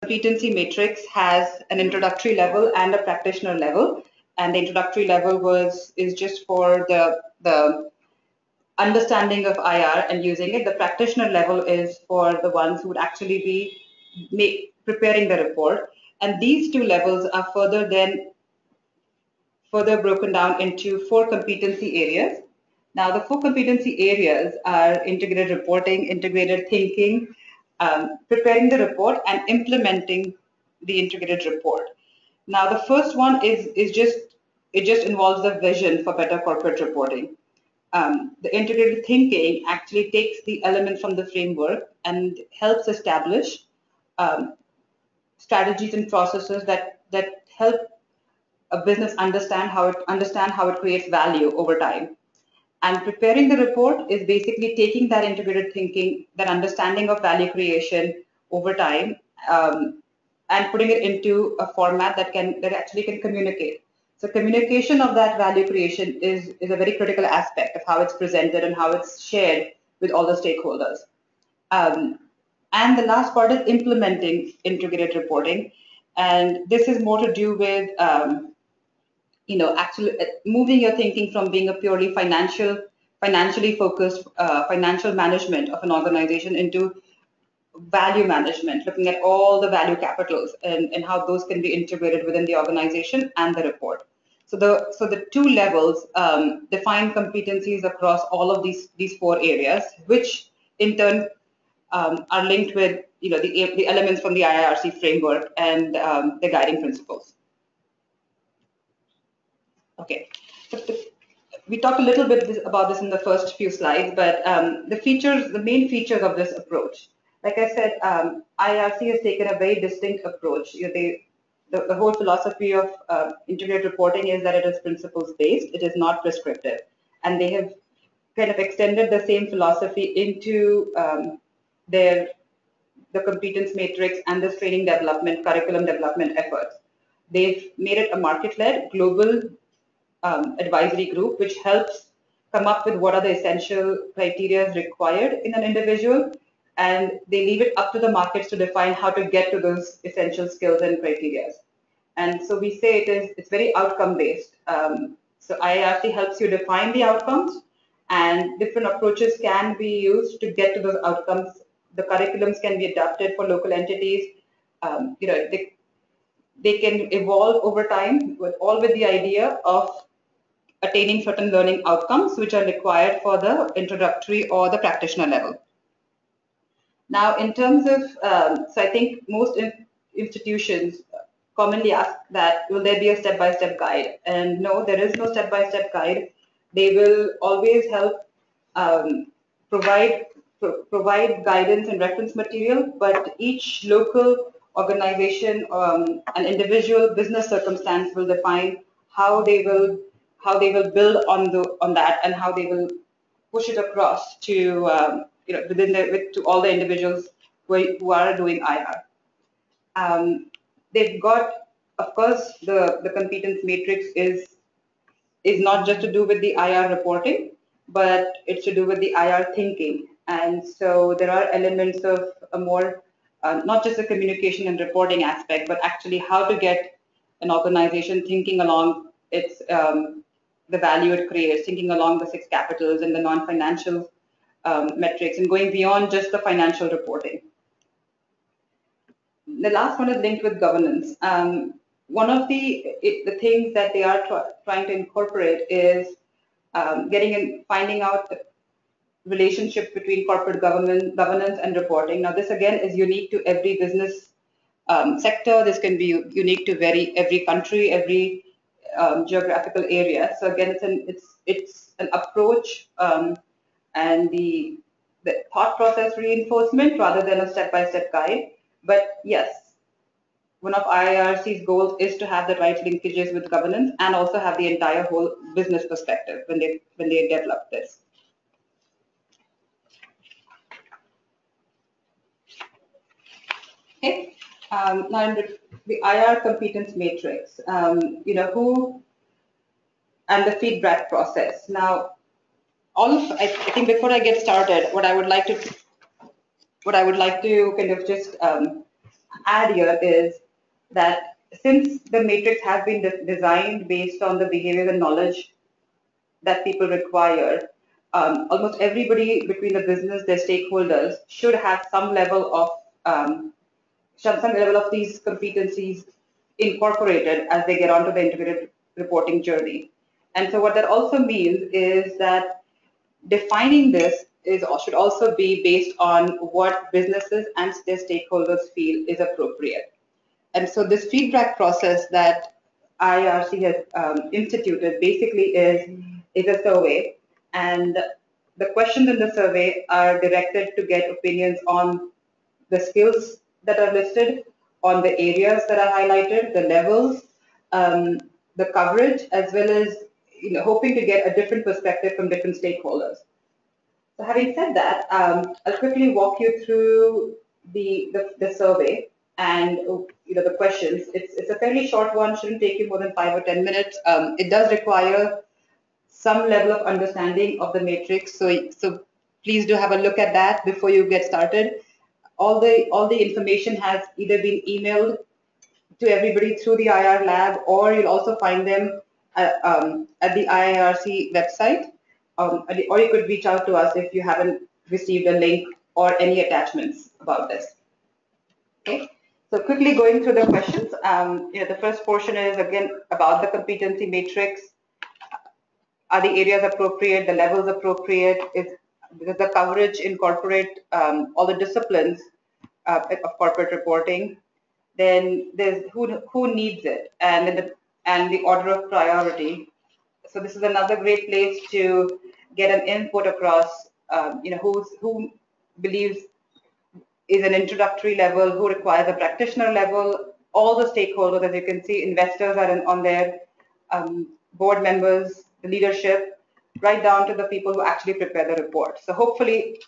Competency Matrix has an introductory level and a practitioner level, and the introductory level is just for the understanding of IR and using it. The practitioner level is for the ones who would actually be preparing the report, and these two levels are further broken down into 4 competency areas. Now, the 4 competency areas are integrated reporting, integrated thinking, preparing the report, and implementing the integrated report. Now, the first one it just involves the vision for better corporate reporting. The integrated thinking actually takes the elements from the framework and helps establish strategies and processes that help a business understand how it creates value over time. And preparing the report is basically taking that integrated thinking, that understanding of value creation over time, and putting it into a format that actually can communicate. So communication of that value creation is a very critical aspect of how it's presented and how it's shared with all the stakeholders. And the last part is implementing integrated reporting, and this is more to do with actually moving your thinking from being a purely financially focused financial management of an organization into value management, looking at all the value capitals and how those can be integrated within the organization and the report. So the 2 levels define competencies across all of these 4 areas, which in turn are linked with the elements from the IIRC framework and the guiding principles. Okay, so we talked a little bit about this in the first few slides, but the main features of this approach, like I said, IIRC has taken a very distinct approach. The whole philosophy of integrated reporting is that it is principles based, it is not prescriptive, and they have kind of extended the same philosophy into the competence matrix and this training development, curriculum development efforts. They've made it a market-led global advisory group, which helps come up with what are the essential criteria required in an individual, and they leave it up to the markets to define how to get to those essential skills and criteria. And so we say it's very outcome based. So IIRC helps you define the outcomes, and different approaches can be used to get to those outcomes. The curriculums can be adapted for local entities. They can evolve over time, with the idea of attaining certain learning outcomes which are required for the introductory or the practitioner level. Now, in terms of, so I think most institutions commonly ask that, will there be a step-by-step guide? And no, there is no step-by-step guide. They will always help provide guidance and reference material, but each local organization and individual business circumstance will define how they will build on that and how they will push it across to to all the individuals who are doing IR. They've got, of course, the competence matrix is not just to do with the IR reporting, but it's to do with the IR thinking. And so there are elements of a more not just the communication and reporting aspect, but actually how to get an organization thinking along its the value it creates, thinking along the 6 capitals and the non-financial metrics, and going beyond just the financial reporting. The last one is linked with governance. One of the things that they are trying to incorporate is finding out the relationship between corporate governance and reporting. Now, this again is unique to every business sector. This can be unique to every country, every geographical area. So again, it's an approach and the thought process reinforcement rather than a step-by-step guide. But yes, one of IIRC's goals is to have the right linkages with governance and also have the entire whole business perspective when they develop this. Okay. Now, in the IR competence matrix, who and the feedback process. Now, I think before I get started, what I would like to kind of just add here is that since the matrix has been designed based on the behavior and knowledge that people require, almost everybody between the business, their stakeholders, should have some level of these competencies incorporated as they get onto the integrated reporting journey. And so what that also means is that defining this should also be based on what businesses and their stakeholders feel is appropriate. And so this feedback process that IIRC has instituted basically is a survey, and the questions in the survey are directed to get opinions on the skills that are listed, on the areas that are highlighted, the levels, the coverage, as well as hoping to get a different perspective from different stakeholders. So having said that, I'll quickly walk you through the survey and the questions. It's a fairly short one, shouldn't take you more than 5 or 10 minutes. It does require some level of understanding of the matrix, so please do have a look at that before you get started. All the information has either been emailed to everybody through the IR lab, or you'll also find them at the IIRC website, or you could reach out to us if you haven't received a link or any attachments about this. Okay, so quickly going through the questions. The first portion is again about the competency matrix. Are the areas appropriate? The levels appropriate? Does the coverage incorporate all the disciplines of corporate reporting? Then there's who needs it, and the order of priority. So this is another great place to get an input across. Who believes is an introductory level, who requires a practitioner level. All the stakeholders, as you can see, investors are on there, board members, the leadership, right down to the people who actually prepare the report. So hopefully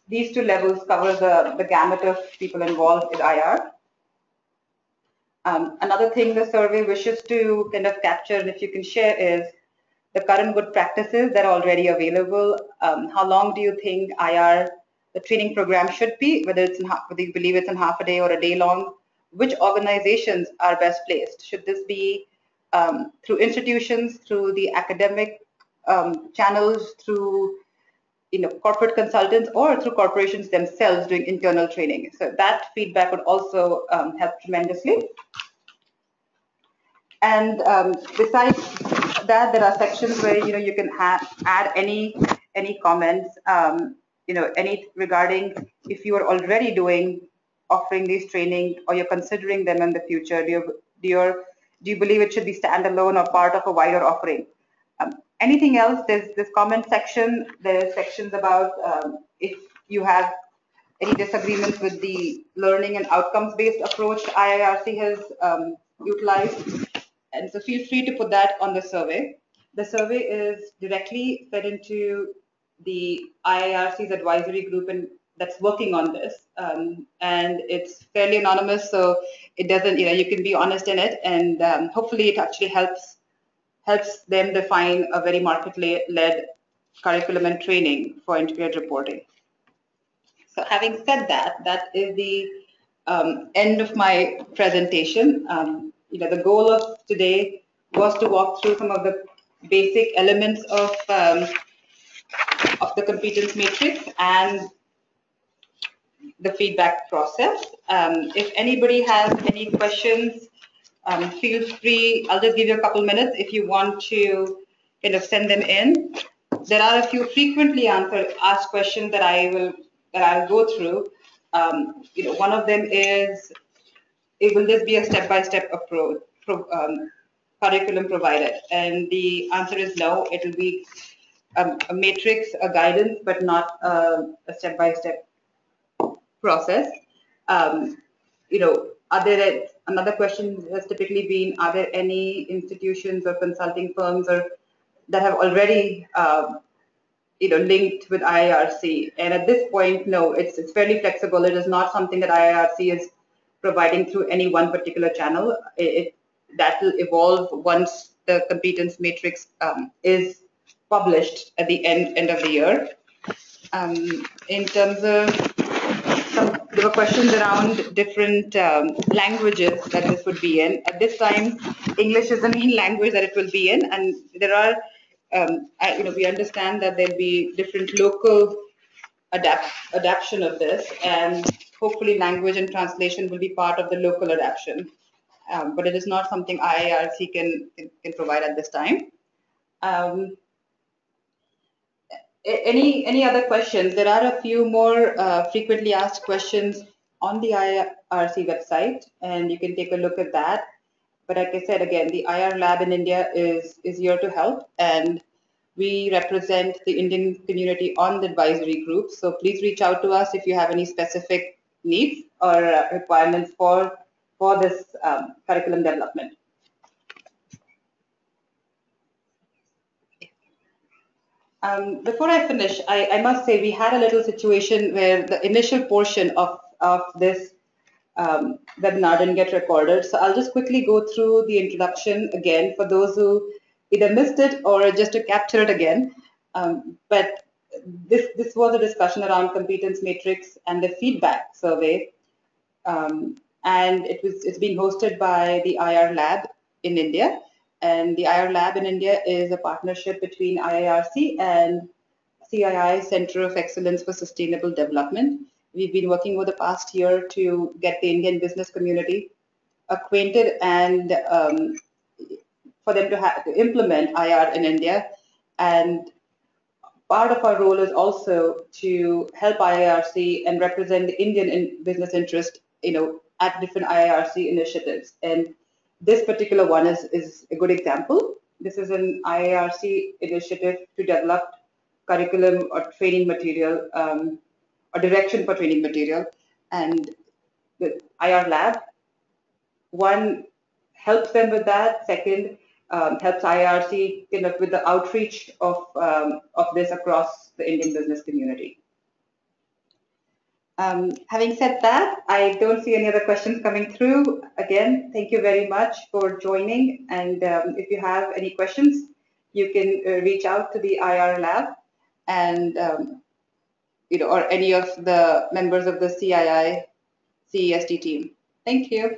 these two levels cover the gamut of people involved in IR. Another thing the survey wishes to kind of capture, and if you can share, is the current good practices that are already available. How long do you think the training program should be, whether you believe it's in half a day or a day long? Which organizations are best placed? Should this be through institutions, through the academic channels, through corporate consultants, or through corporations themselves doing internal training? So that feedback would also help tremendously. And besides that, there are sections where you can add any comments, any regarding if you are already offering these training, or you're considering them in the future. Do you believe it should be standalone or part of a wider offering? Anything else? There's this comment section. There's sections about if you have any disagreements with the learning and outcomes-based approach IIRC has utilized. And so feel free to put that on the survey. The survey is directly fed into the IIRC's advisory group and that's working on this. And it's fairly anonymous, so it doesn't, you can be honest in it, and hopefully it actually helps them define a very market-led curriculum and training for integrated reporting. So having said that, that is the end of my presentation. The goal of today was to walk through some of the basic elements of the competence matrix and the feedback process. If anybody has any questions, feel free. I'll just give you a couple minutes if you want to kind of send them in. There are a few frequently asked questions that I'll go through. One of them is, will this be a step-by-step approach curriculum provided? And the answer is no. It will be a matrix, a guidance, but not a step-by-step process. Another question has typically been, are there any institutions or consulting firms that have already linked with IIRC? And at this point, no, it's fairly flexible. It is not something that IIRC is providing through any one particular channel. That will evolve once the competence matrix is published at the end of the year. In terms of some there were questions around different languages that this would be in. At this time, English is the main language that it will be in, and there are, we understand that there'll be different local adaptation of this, and hopefully language and translation will be part of the local adaptation. But it is not something IIRC can provide at this time. Any other questions? There are a few more frequently asked questions on the IIRC website, and you can take a look at that. But like I said, again, the IR Lab in India is here to help, and we represent the Indian community on the advisory group. So please reach out to us if you have any specific needs or requirements for this curriculum development. Before I finish, I must say we had a little situation where the initial portion of this webinar didn't get recorded. So I'll just quickly go through the introduction again for those who either missed it or just to capture it again. But this was a discussion around competence matrix and the feedback survey. And it's being hosted by the IR Lab in India. And the IR Lab in India is a partnership between IIRC and CII, Center of Excellence for Sustainable Development. We've been working over the past year to get the Indian business community acquainted and for them to implement IR in India. And part of our role is also to help IIRC and represent the Indian business interest, at different IIRC initiatives. And this particular one is a good example. This is an IIRC initiative to develop curriculum or training material or direction for training material. And the IR Lab, one, helps them with that. Second, helps IIRC with the outreach of this across the Indian business community. Having said that, I don't see any other questions coming through. Again, thank you very much for joining. And if you have any questions, you can reach out to the IR Lab and or any of the members of the CII CESD team. Thank you.